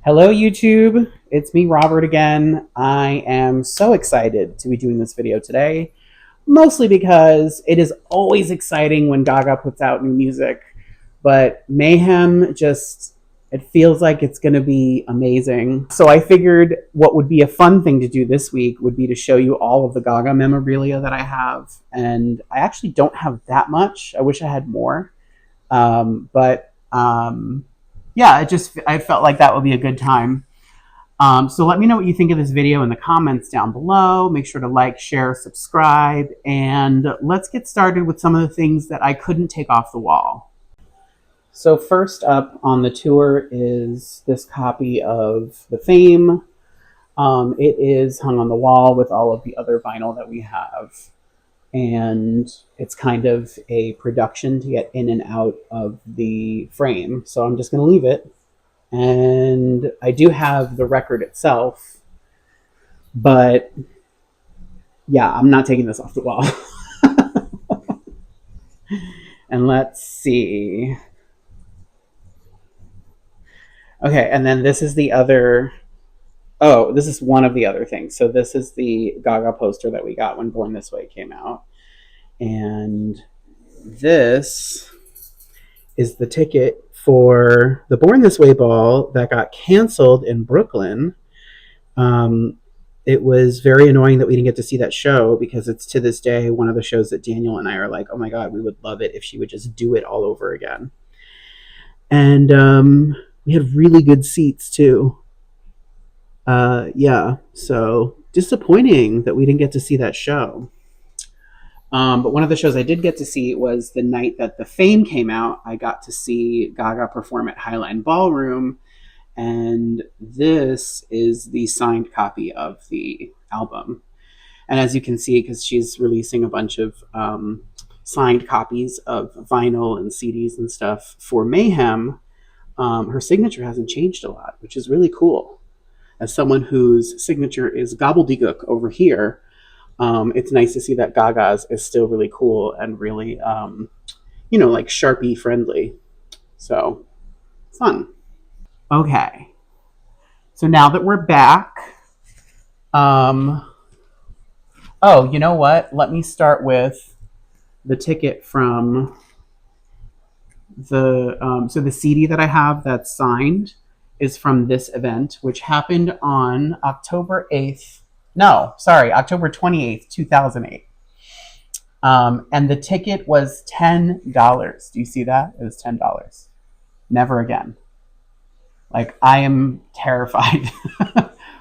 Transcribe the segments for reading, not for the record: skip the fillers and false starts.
Hello, YouTube. It's me, Robert, again. I am so excited to be doing this video today, mostly because it is always exciting when Gaga puts out new music, but Mayhem just, it feels like it's going to be amazing. So I figured what would be a fun thing to do this week would be to show you all of the Gaga memorabilia that I have, and I actually don't have that much. I wish I had more, but yeah, I felt like that would be a good time. So let me know what you think of this video in the comments down below. Make sure to like, share, subscribe, and let's get started with some of the things that I couldn't take off the wall. So first up on the tour is this copy of The Fame. It is hung on the wall with all of the other vinyl that we have. And it's kind of a production to get in and out of the frame. So I'm just going to leave it. And I do have the record itself, but yeah, I'm not taking this off the wall. And let's see. Okay, and then this is the other. Oh, this is one of the other things. So this is the Gaga poster that we got when Born This Way came out. And this is the ticket for the Born This Way ball that got canceled in Brooklyn. It was very annoying that we didn't get to see that show because it's to this day one of the shows that Daniel and I are like, oh my God, we would love it if she would just do it all over again. And we had really good seats too. Yeah, so disappointing that we didn't get to see that show. But one of the shows I did get to see was the night that The Fame came out. I got to see Gaga perform at Highline Ballroom, and this is the signed copy of the album. And as you can see, because she's releasing a bunch of signed copies of vinyl and CDs and stuff for Mayhem, her signature hasn't changed a lot, which is really cool. As someone whose signature is gobbledygook over here, it's nice to see that Gaga's is still really cool and really, like Sharpie friendly. So, fun. Okay. So now that we're back, oh, you know what? Let me start with the ticket from the, so the CD that I have that's signed is from this event, which happened on October 28th, 2008. And the ticket was $10. Do you see that? It was $10. Never again. Like, I am terrified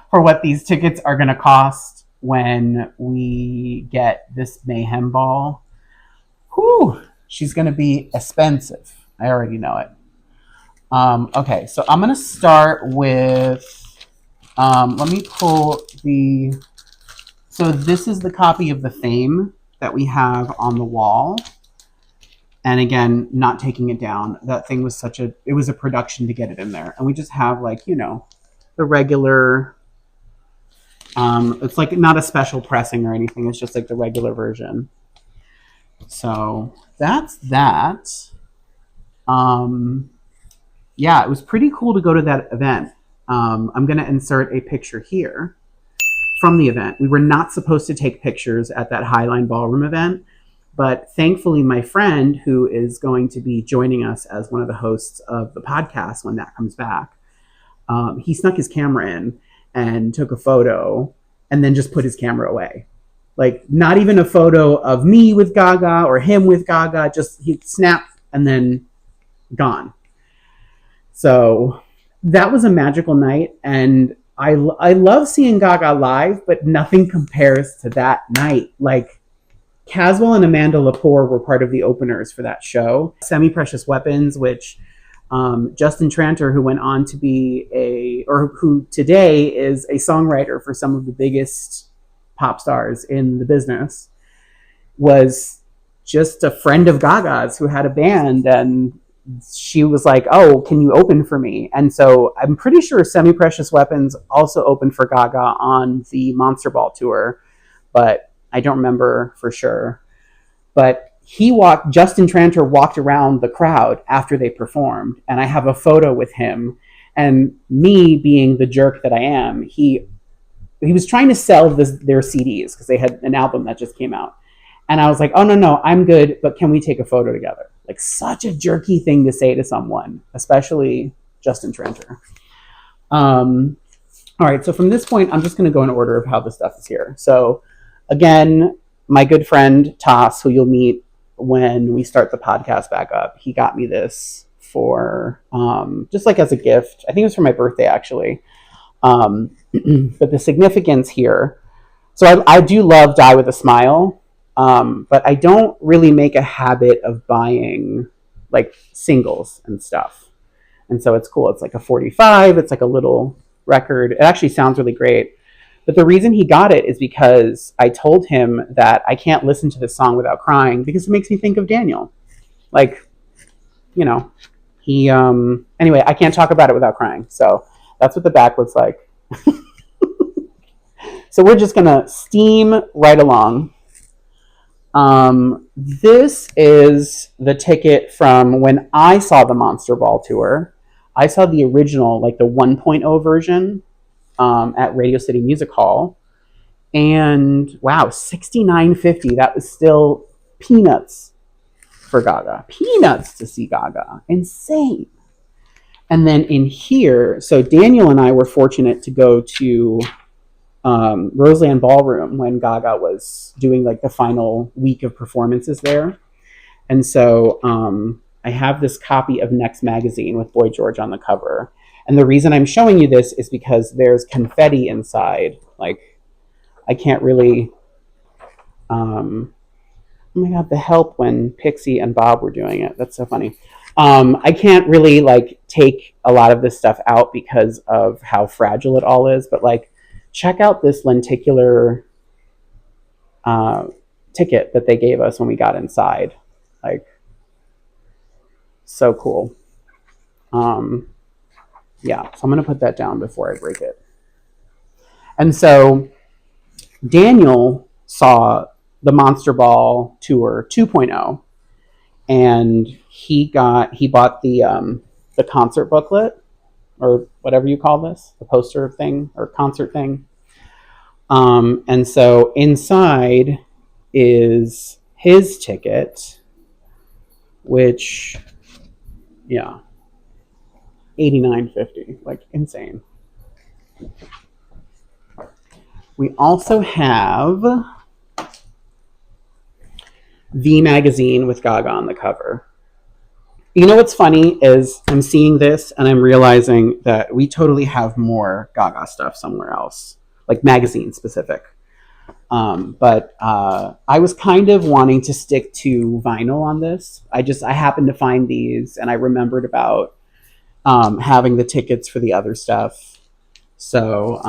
for what these tickets are going to cost when we get this Mayhem ball. Whew, she's going to be expensive. I already know it. Okay, so I'm going to start with, let me pull the, so this is the copy of The Fame that we have on the wall. And again, not taking it down. That thing was it was a production to get it in there. And we just have like, the regular, it's like not a special pressing or anything. It's just like the regular version. So that's that. Yeah, it was pretty cool to go to that event. I'm going to insert a picture here from the event. We were not supposed to take pictures at that Highline Ballroom event, but thankfully my friend, who is going to be joining us as one of the hosts of the podcast when that comes back, he snuck his camera in and took a photo and then just put his camera away. Like, not even a photo of me with Gaga or him with Gaga, just he snapped and then gone. So that was a magical night, and I love seeing Gaga live, but nothing compares to that night. Like, Caswell and Amanda Lepore were part of the openers for that show. Semi-Precious Weapons, which Justin Tranter, who went on to be who today is a songwriter for some of the biggest pop stars in the business, was just a friend of Gaga's who had a band, and she was like, oh, can you open for me? And so I'm pretty sure Semi-Precious Weapons also opened for Gaga on the Monster Ball tour, but I don't remember for sure. But Justin Tranter walked around the crowd after they performed, and I have a photo with him, And me being the jerk that I am, he was trying to sell their CDs because they had an album that just came out. And I was like, oh, no, I'm good, but can we take a photo together? Like, such a jerky thing to say to someone, especially Justin Tranter. All right, so from this point, I'm just going to go in order of how the stuff is here. So again, my good friend Toss, who you'll meet when we start the podcast back up, he got me this for just like as a gift. I think it was for my birthday, actually. But the significance here, so I do love Die With a Smile, but I don't really make a habit of buying like singles and stuff. And so it's cool. It's like a 45. It's like a little record. It actually sounds really great. But the reason he got it is because I told him that I can't listen to this song without crying because it makes me think of Daniel. Like, you know, he, anyway, I can't talk about it without crying. So that's what the back looks like. So we're just going to steam right along. This is the ticket from when I saw the Monster Ball tour. I saw the original, like the 1.0 version at Radio City Music Hall. And wow, $69.50. That was still peanuts for Gaga. Peanuts to see Gaga. Insane. And then in here, so Daniel and I were fortunate to go to Roseland Ballroom when Gaga was doing like the final week of performances there. And so I have this copy of Next Magazine with Boy George on the cover. And the reason I'm showing you this is because there's confetti inside. Like, I can't really, oh my God, the help when Pixie and Bob were doing it. That's so funny. I can't really like take a lot of this stuff out because of how fragile it all is. But like, check out this lenticular ticket that they gave us when we got inside. Like, so cool. Yeah, so I'm going to put that down before I break it. And so Daniel saw the Monster Ball Tour 2.0, and he bought the concert booklet, or whatever you call this, the poster thing or concert thing. And so inside is his ticket, which, yeah, $89.50, like insane. We also have the magazine with Gaga on the cover. You know what's funny is I'm seeing this and I'm realizing that we totally have more Gaga stuff somewhere else, like magazine specific. But I was kind of wanting to stick to vinyl on this. I happened to find these and I remembered about having the tickets for the other stuff. So,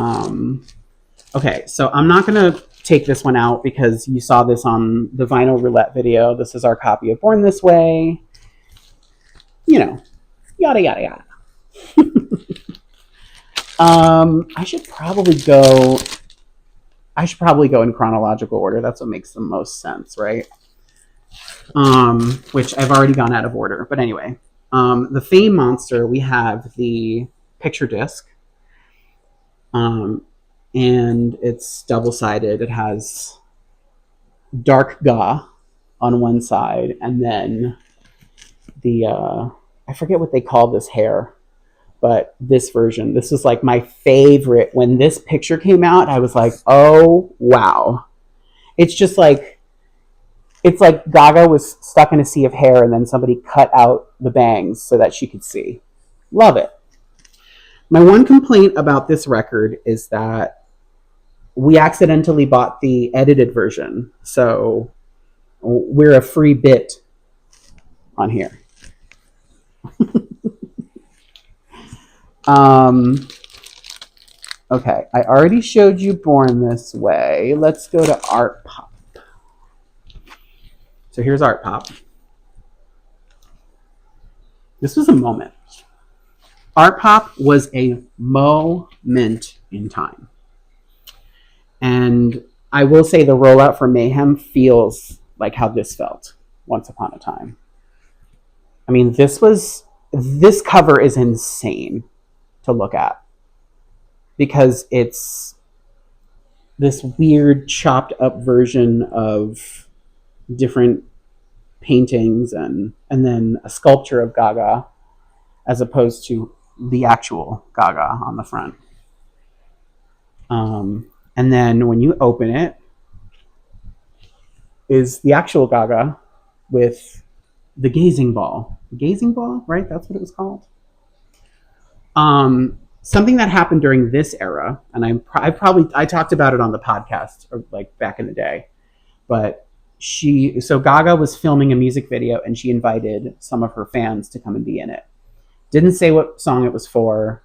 okay, so I'm not going to take this one out because you saw this on the Vinyl Roulette video. This is our copy of Born This Way. You know, yada, yada, yada. I should probably go in chronological order. That's what makes the most sense, right? Which I've already gone out of order. But anyway, the Fame Monster, we have the picture disc. And it's double-sided. It has dark Ga on one side, and then the I forget what they call this hair, but this version, this was like my favorite. When this picture came out, I was like, oh wow. It's just like, it's like Gaga was stuck in a sea of hair and then somebody cut out the bangs so that she could see. Love it. My one complaint about this record is that we accidentally bought the edited version, so we're a free bit on here. Okay, I already showed you Born This Way. Let's go to Artpop. So here's Artpop. This was a moment. Artpop was a moment in time. And I will say the rollout for Mayhem feels like how this felt once upon a time. I mean, this cover is insane. to look at because it's this weird chopped up version of different paintings and then a sculpture of Gaga as opposed to the actual Gaga on the front. And then when you open it, is the actual Gaga with the gazing ball. The gazing ball, right? That's what it was called. Something that happened during this era, and I talked about it on the podcast or like back in the day, but so Gaga was filming a music video and she invited some of her fans to come and be in it. Didn't say what song it was for,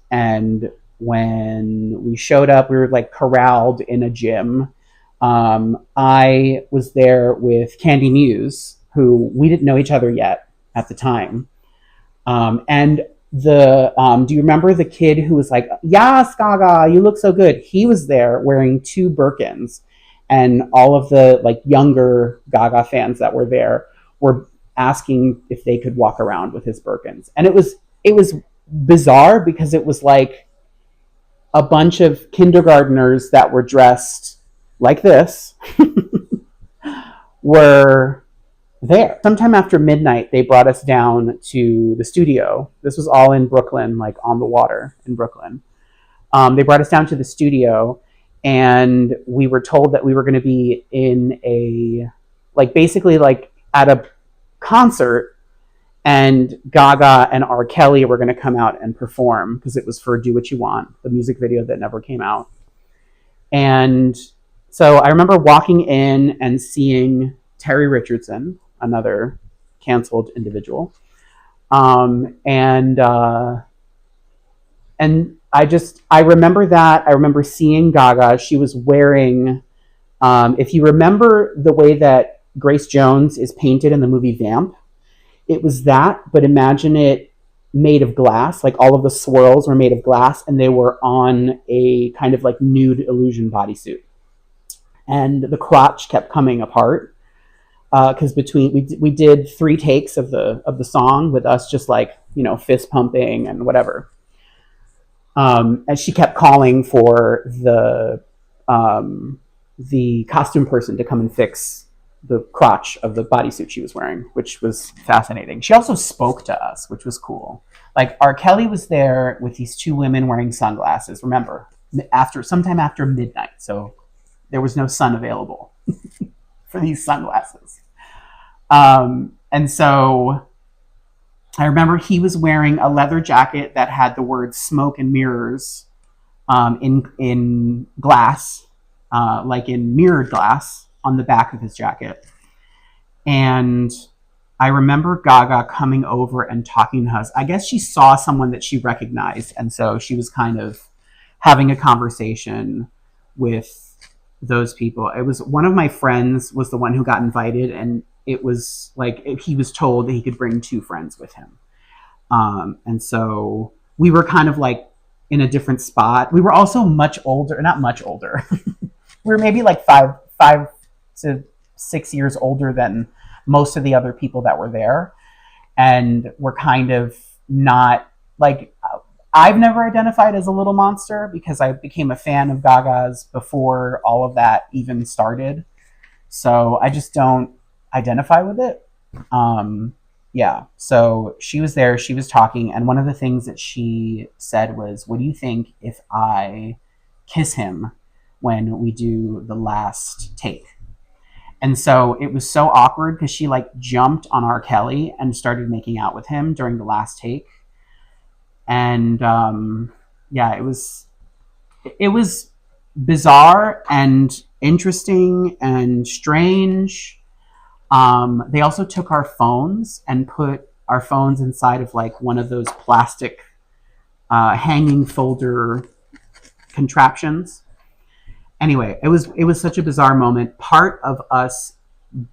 and when we showed up, we were like corralled in a gym. I was there with Candy Muse, who we didn't know each other yet at the time. And do you remember the kid who was like, "Yes, Gaga, you look so good"? He was there wearing 2 Birkins, and all of the like younger Gaga fans that were there were asking if they could walk around with his Birkins. And it was bizarre because it was like a bunch of kindergartners that were dressed like this were there. Sometime after midnight, they brought us down to the studio. This was all in Brooklyn, like on the water in Brooklyn. They brought us down to the studio, and we were told that we were going to be in basically at a concert, and Gaga and R. Kelly were going to come out and perform because it was for Do What You Want, the music video that never came out. And so I remember walking in and seeing Terry Richardson, another canceled individual. And I remember that. I remember seeing Gaga. She was wearing, if you remember the way that Grace Jones is painted in the movie Vamp, it was that, but imagine it made of glass. Like all of the swirls were made of glass, and they were on a kind of like nude illusion bodysuit. And the crotch kept coming apart because we did 3 takes of the song with us just like, fist pumping and whatever. And she kept calling for the costume person to come and fix the crotch of the bodysuit she was wearing, which was fascinating. She also spoke to us, which was cool. Like R. Kelly was there with these 2 women wearing sunglasses. Remember, sometime after midnight, so there was no sun available for these sunglasses. And so I remember he was wearing a leather jacket that had the words "smoke and mirrors" in glass, like in mirrored glass, on the back of his jacket. And I remember Gaga coming over and talking to us. I guess she saw someone that she recognized, and so she was kind of having a conversation with those people. It was one of my friends was the one who got invited, and it was like he was told that he could bring 2 friends with him. And so we were kind of like in a different spot. We were also much older, not much older. We were maybe like 5 to 6 years older than most of the other people that were there. And we're kind of not like, I've never identified as a little monster because I became a fan of Gaga's before all of that even started. So I just don't identify with it. Yeah. So she was there, she was talking. And one of the things that she said was, "What do you think if I kiss him when we do the last take?" And so it was so awkward because she like jumped on R. Kelly and started making out with him during the last take. And yeah, it was bizarre and interesting and strange. They also took our phones and put our phones inside of like one of those plastic hanging folder contraptions. Anyway, it was such a bizarre moment. Part of us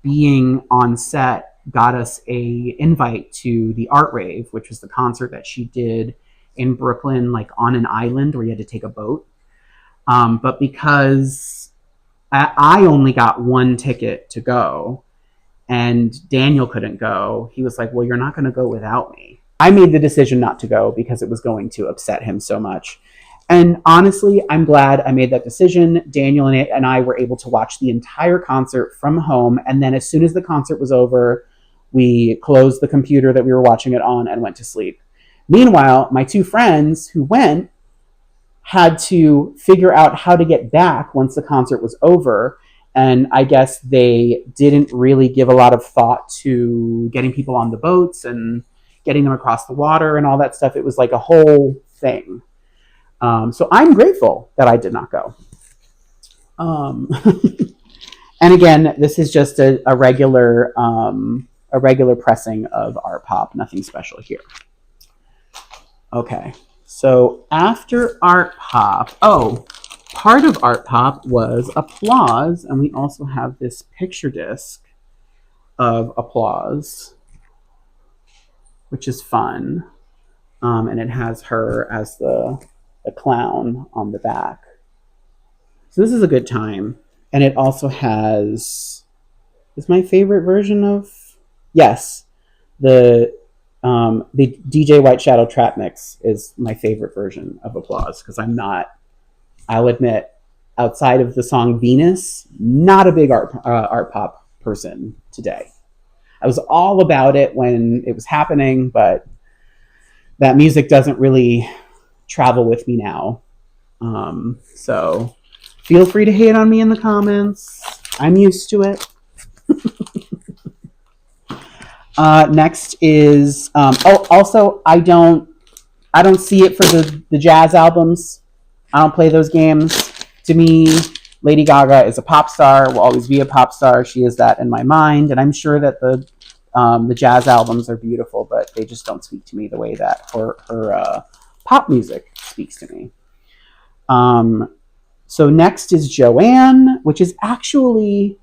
being on set got us a invite to the Art Rave, which was the concert that she did in Brooklyn, like on an island where you had to take a boat. But because I only got 1 ticket to go, and Daniel couldn't go, he was like, "Well, you're not going to go without me." I made the decision not to go because it was going to upset him so much. And honestly, I'm glad I made that decision. Daniel and I were able to watch the entire concert from home. And then as soon as the concert was over, we closed the computer that we were watching it on and went to sleep. Meanwhile, my two friends who went had to figure out how to get back once the concert was over. And I guess they didn't really give a lot of thought to getting people on the boats and getting them across the water and all that stuff. It was like a whole thing. So I'm grateful that I did not go. And again, this is just a regular pressing of Artpop. Nothing special here. Okay. So after Artpop, part of Artpop was Applause, and we also have this picture disc of Applause, which is fun. And it has her as the clown on the back. So this is a good time. And it also has, is my favorite version of, yes, the DJ White Shadow Trap Mix is my favorite version of Applause, because I'll admit, outside of the song Venus, not a big art pop person today. I was all about it when it was happening, but that music doesn't really travel with me now. So feel free to hate on me in the comments. I'm used to it. Next is also I don't see it for the jazz albums. I don't play those games. To me, Lady Gaga is a pop star, will always be a pop star. She is that in my mind, and I'm sure that the jazz albums are beautiful, but they just don't speak to me the way that her pop music speaks to me. So next is Joanne, which is actually,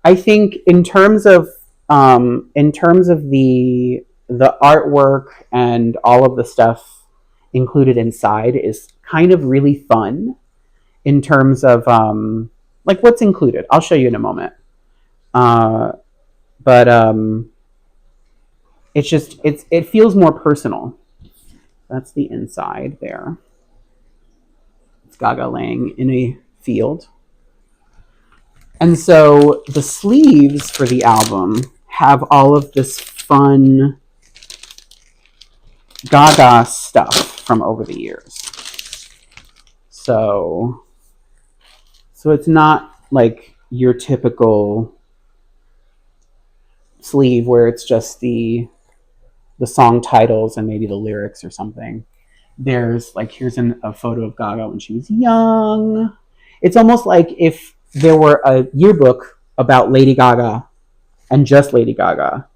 I think, in terms of the artwork and all of the stuff included inside, is kind of really fun in terms of like what's included. I'll show you in a moment. But it feels more personal. That's the inside there. It's Gaga laying in a field. And so the sleeves for the album have all of this fun Gaga stuff from over the years. So it's not like your typical sleeve where it's just the song titles and maybe the lyrics or something. There's like, here's a photo of Gaga when she was young. It's almost like if there were a yearbook about Lady Gaga and just Lady Gaga.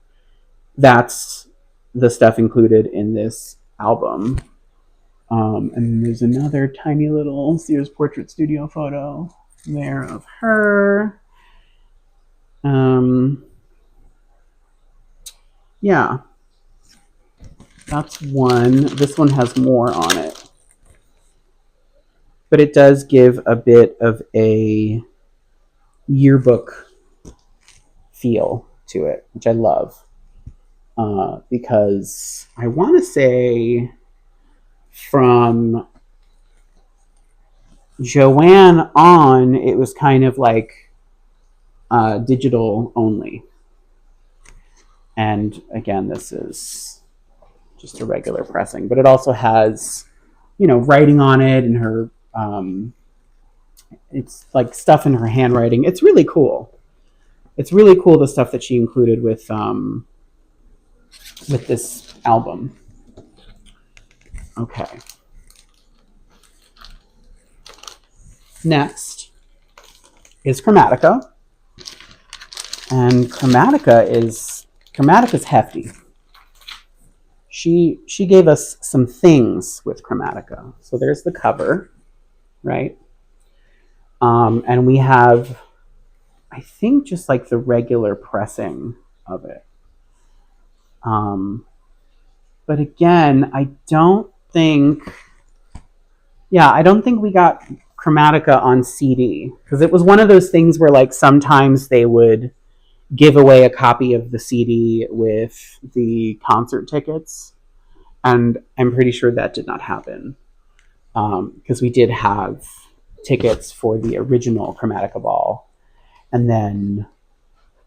That's the stuff included in this album. And there's another tiny little Sears Portrait Studio photo there of her. Yeah. That's one. This one has more on it. But it does give a bit of a yearbook feel to it, which I love. Because I want to say from Joanne on, it was kind of like digital only. And again, this is just a regular pressing, but it also has, writing on it, and her, it's like stuff in her handwriting. It's really cool. It's really cool, the stuff that she included with this album. Okay. Next is Chromatica. And Chromatica is hefty. She gave us some things with Chromatica. So there's the cover, right? And we have, I think, just like the regular pressing of it. But again, I don't think we got Chromatica on CD, because it was one of those things where like sometimes they would give away a copy of the CD with the concert tickets. And I'm pretty sure that did not happen, because we did have tickets for the original Chromatica ball, and then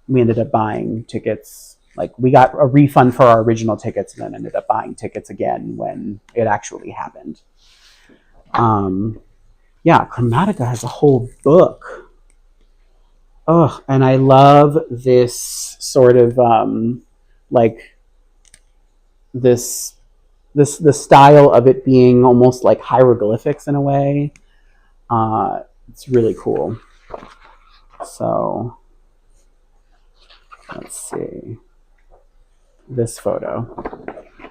we ended up buying tickets. Like, we got a refund for our original tickets and then ended up buying tickets again when it actually happened. Yeah, Chromatica has a whole book. Oh, and I love this sort of like this the style of it being almost like hieroglyphics in a way. It's really cool. So let's see this photo.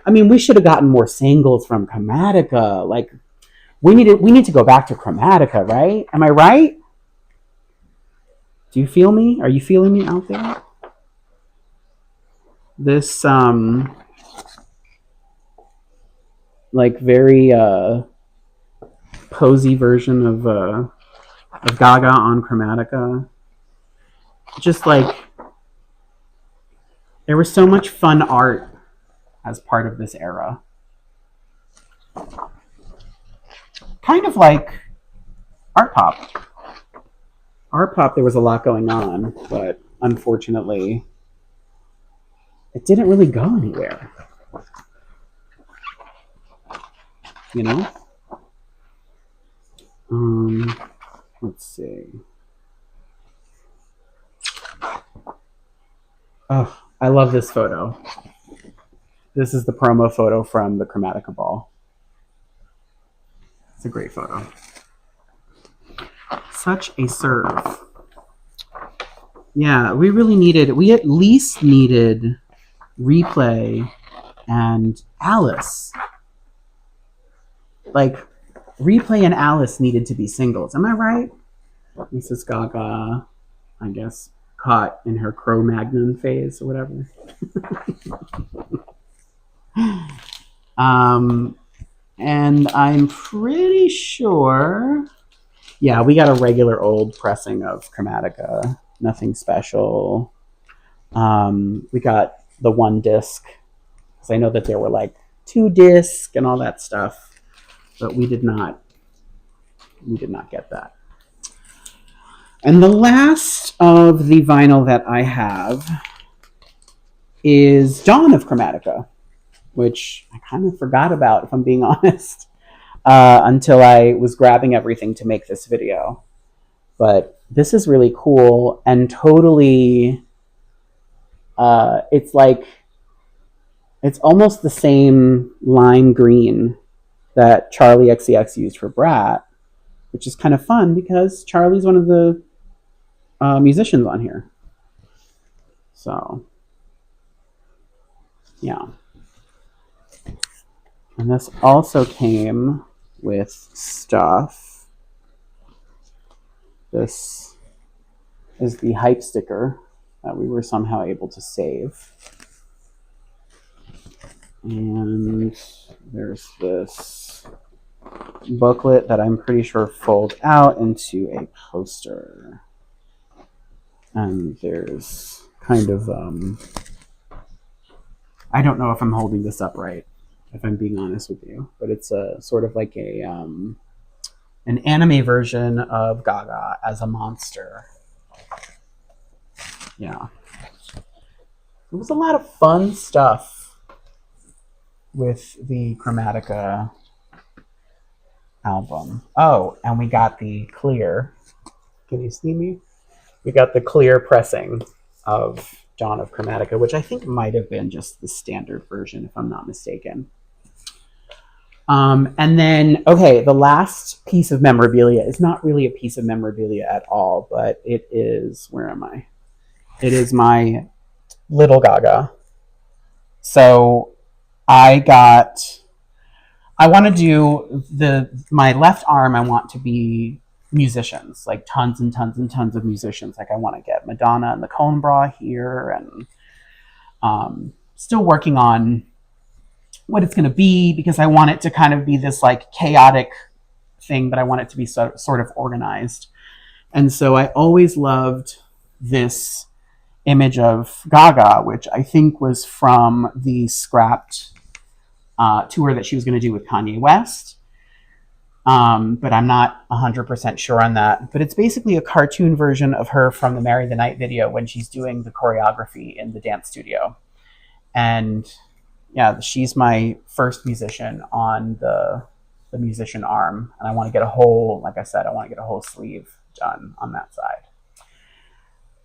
I mean, we should have gotten more singles from Chromatica. Like, we need to go back to Chromatica, right? Am I right? Do you feel me? Are you feeling me out there? This like very posy version of Gaga on Chromatica. Just like, there was so much fun art as part of this era. Kind of like Artpop. Artpop, there was a lot going on, but unfortunately, it didn't really go anywhere. You know? Let's see. Oh, I love this photo. This is the promo photo from the Chromatica ball. It's a great photo. Such a serve. Yeah, we at least needed Replay and Alice. Like, Replay and Alice needed to be singles. Am I right? Mrs. Gaga, I guess, caught in her Cro-Magnon phase or whatever. And I'm pretty sure, yeah, we got a regular old pressing of Chromatica. Nothing special. We got the one disc, because I know that there were like 2 discs and all that stuff, but we did not get that. And the last of the vinyl that I have is Dawn of Chromatica, which I kind of forgot about, if I'm being honest, until I was grabbing everything to make this video. But this is really cool and totally, it's like, it's almost the same lime green that Charlie XCX used for Brat, which is kind of fun because Charlie's one of the musicians on here. So, yeah. And this also came with stuff. This is the hype sticker that we were somehow able to save. And there's this booklet that I'm pretty sure folds out into a poster. And there's kind of, I don't know if I'm holding this up right, if I'm being honest with you, but it's a sort of like a an anime version of Gaga as a monster. Yeah. It was a lot of fun stuff with the Chromatica album. Oh, and we got the clear. Can you see me? We got the clear pressing of Dawn of Chromatica, which I think might have been just the standard version, if I'm not mistaken. And then, okay, the last piece of memorabilia is not really a piece of memorabilia at all, but it is, where am I? It is my little Gaga. So I want to do my left arm, I want to be musicians, like tons and tons and tons of musicians. Like, I want to get Madonna and the Cone Bra here, and still working on what it's going to be, because I want it to kind of be this like chaotic thing, but I want it to be sort of organized. And so I always loved this image of Gaga, which I think was from the scrapped tour that she was going to do with Kanye West. But I'm not 100% sure on that. But it's basically a cartoon version of her from the Marry the Night video when she's doing the choreography in the dance studio. And yeah, she's my first musician on the musician arm. And I want to get a whole, like I said, I want to get a whole sleeve done on that side.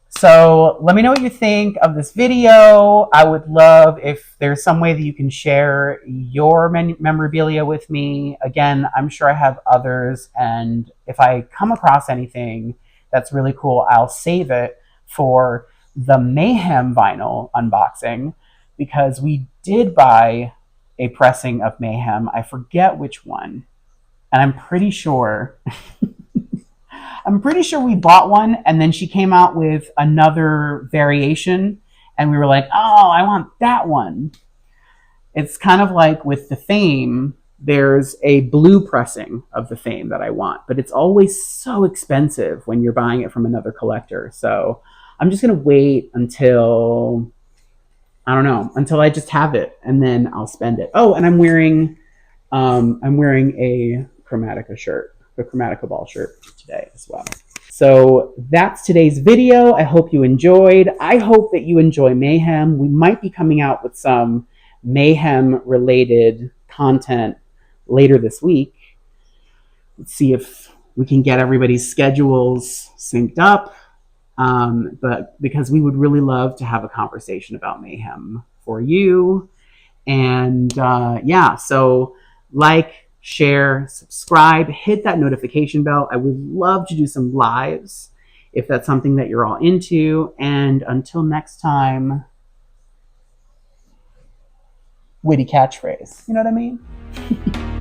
So let me know what you think of this video. I would love if there's some way that you can share your memorabilia with me. Again, I'm sure I have others, and if I come across anything that's really cool, I'll save it for the Mayhem vinyl unboxing, because we did buy a pressing of Mayhem. I forget which one, and I'm pretty sure we bought one, and then she came out with another variation, and we were like, oh, I want that one. It's kind of like with the Fame, there's a blue pressing of the Fame that I want, but it's always so expensive when you're buying it from another collector. So I'm just going to wait until, I don't know, until I just have it, and then I'll spend it. Oh, and I'm wearing a Chromatica shirt. The Chromatica ball shirt today as well. So that's today's video. I hope you enjoyed. I hope that you enjoy Mayhem. We might be coming out with some Mayhem related content later this week. Let's see if we can get everybody's schedules synced up. But because we would really love to have a conversation about Mayhem for you. And yeah, so share, subscribe, hit that notification bell. I would love to do some lives if that's something that you're all into. And until next time, witty catchphrase. You know what I mean?